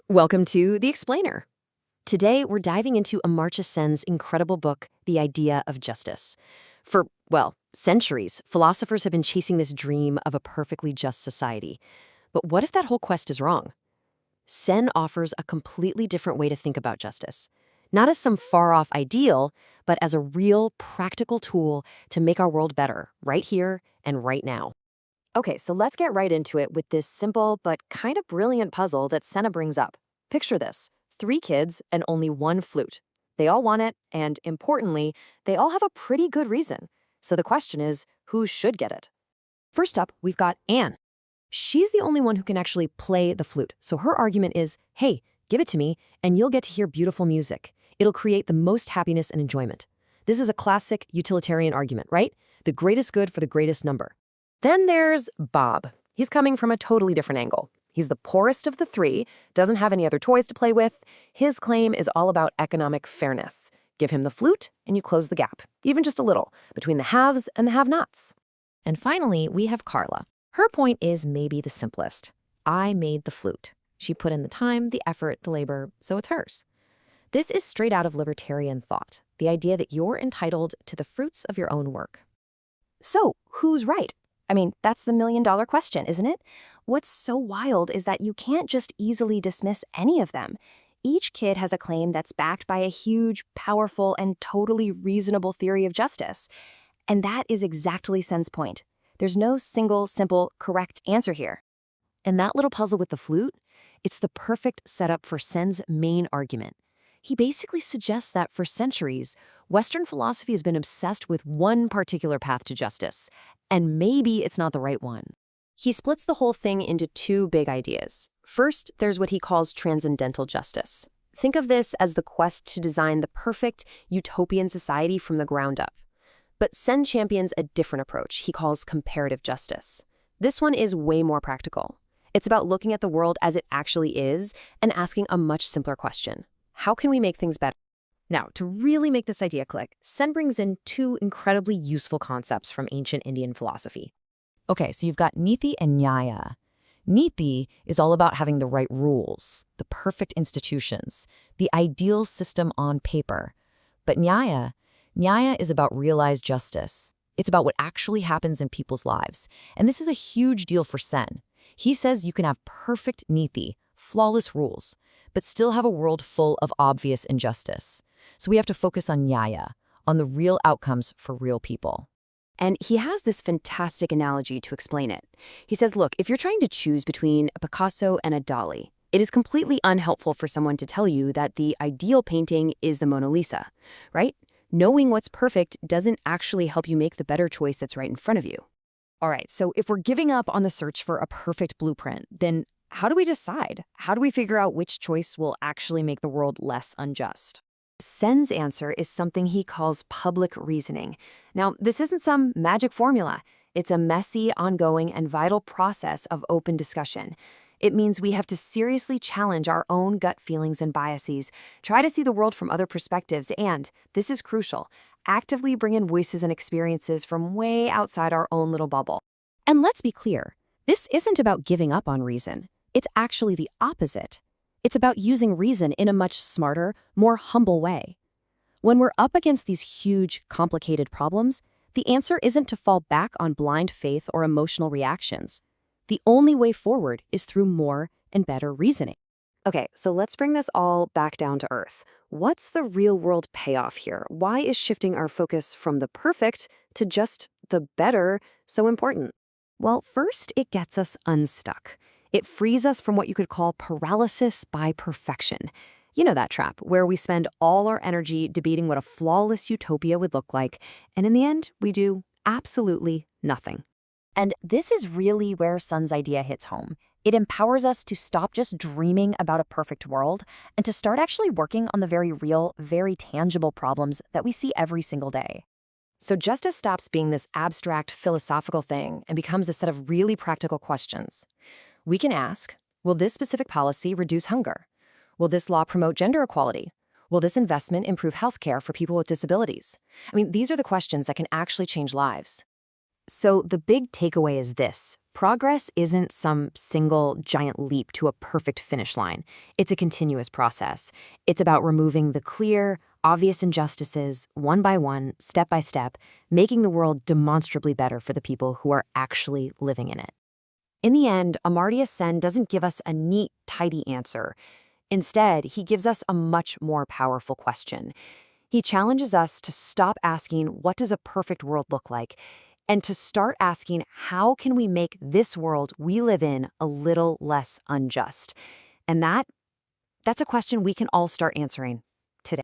Welcome to The Explainer. Today, we're diving into Amartya Sen's incredible book, The Idea of Justice. For, well, centuries, philosophers have been chasing this dream of a perfectly just society. But what if that whole quest is wrong? Sen offers a completely different way to think about justice. Not as some far-off ideal, but as a real, practical tool to make our world better, right here and right now. Okay, so let's get right into it with this simple but kind of brilliant puzzle that Senna brings up. Picture this: 3 kids and only 1 flute. They all want it, and importantly, they all have a pretty good reason. So the question is, who should get it? First up, we've got Anne. She's the only one who can actually play the flute, so her argument is, hey, give it to me, and you'll get to hear beautiful music. It'll create the most happiness and enjoyment. This is a classic utilitarian argument, right? The greatest good for the greatest number. Then there's Bob. He's coming from a totally different angle. He's the poorest of the 3, doesn't have any other toys to play with. His claim is all about economic fairness. Give him the flute, and you close the gap, even just a little, between the haves and the have-nots. And finally, we have Carla. Her point is maybe the simplest. I made the flute. She put in the time, the effort, the labor, so it's hers. This is straight out of libertarian thought, the idea that you're entitled to the fruits of your own work. So, who's right? I mean, that's the million-dollar question, isn't it? What's so wild is that you can't just easily dismiss any of them. Each kid has a claim that's backed by a huge, powerful, and totally reasonable theory of justice. And that is exactly Sen's point. There's no single, simple, correct answer here. And that little puzzle with the flute, it's the perfect setup for Sen's main argument. He basically suggests that for centuries, Western philosophy has been obsessed with one particular path to justice, and maybe it's not the right one. He splits the whole thing into 2 big ideas. First, there's what he calls transcendental justice. Think of this as the quest to design the perfect utopian society from the ground up. But Sen champions a different approach he calls comparative justice. This one is way more practical. It's about looking at the world as it actually is and asking a much simpler question. How can we make things better? Now, to really make this idea click, Sen brings in 2 incredibly useful concepts from ancient Indian philosophy. Okay, so you've got Niti and Nyaya. Niti is all about having the right rules, the perfect institutions, the ideal system on paper. But Nyaya is about realized justice. It's about what actually happens in people's lives. And this is a huge deal for Sen. He says you can have perfect Niti, flawless rules, but still have a world full of obvious injustice. So we have to focus on Nyaya, on the real outcomes for real people. And he has this fantastic analogy to explain it. He says, look, if you're trying to choose between a Picasso and a Dali, it is completely unhelpful for someone to tell you that the ideal painting is the Mona Lisa, right? Knowing what's perfect doesn't actually help you make the better choice that's right in front of you. All right, so if we're giving up on the search for a perfect blueprint, then how do we decide? How do we figure out which choice will actually make the world less unjust? Sen's answer is something he calls public reasoning. Now, this isn't some magic formula. It's a messy, ongoing, and vital process of open discussion. It means we have to seriously challenge our own gut feelings and biases, try to see the world from other perspectives, and, this is crucial, actively bring in voices and experiences from way outside our own little bubble. And let's be clear, this isn't about giving up on reason. It's actually the opposite. It's about using reason in a much smarter, more humble way. When we're up against these huge, complicated problems, the answer isn't to fall back on blind faith or emotional reactions. The only way forward is through more and better reasoning. Okay, so let's bring this all back down to earth. What's the real-world payoff here? Why is shifting our focus from the perfect to just the better so important? Well, first, it gets us unstuck. It frees us from what you could call paralysis by perfection. You know that trap, where we spend all our energy debating what a flawless utopia would look like, and in the end, we do absolutely nothing. And this is really where Sen's idea hits home. It empowers us to stop just dreaming about a perfect world and to start actually working on the very real, very tangible problems that we see every single day. So justice stops being this abstract philosophical thing and becomes a set of really practical questions. We can ask, will this specific policy reduce hunger? Will this law promote gender equality? Will this investment improve healthcare for people with disabilities? I mean, these are the questions that can actually change lives. So the big takeaway is this. Progress isn't some single giant leap to a perfect finish line. It's a continuous process. It's about removing the clear, obvious injustices, one by one, step by step, making the world demonstrably better for the people who are actually living in it. In the end, Amartya Sen doesn't give us a neat, tidy answer. Instead, he gives us a much more powerful question. He challenges us to stop asking, what does a perfect world look like? And to start asking, how can we make this world we live in a little less unjust? And that's a question we can all start answering today.